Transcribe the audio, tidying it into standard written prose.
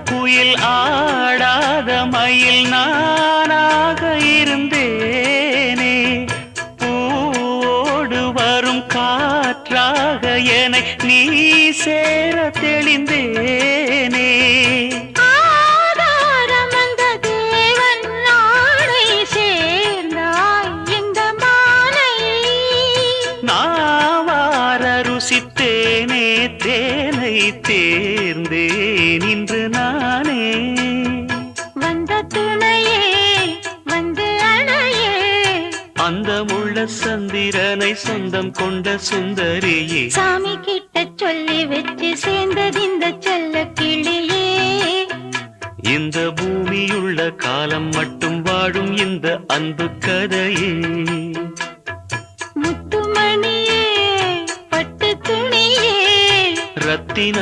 குயில் ஆடாத மயில் நானாக இருந்தேனே பூவோடு வரும் காற்றாக என நீ சேர தெளிந்தேனே ருசித்தேனே தேனை தேர்ந்தேன் இன்று நானே வந்த துணையே வந்து அணையே அந்த முள்ள சந்திரனை சொந்தம் கொண்ட சுந்தரியே சாமி கிட்ட சொல்லி வச்சு சேர்ந்தது இந்த செல்ல கிளியே இந்த பூமியுள்ள காலம் மட்டும் வாழும் இந்த அன்பு கதையே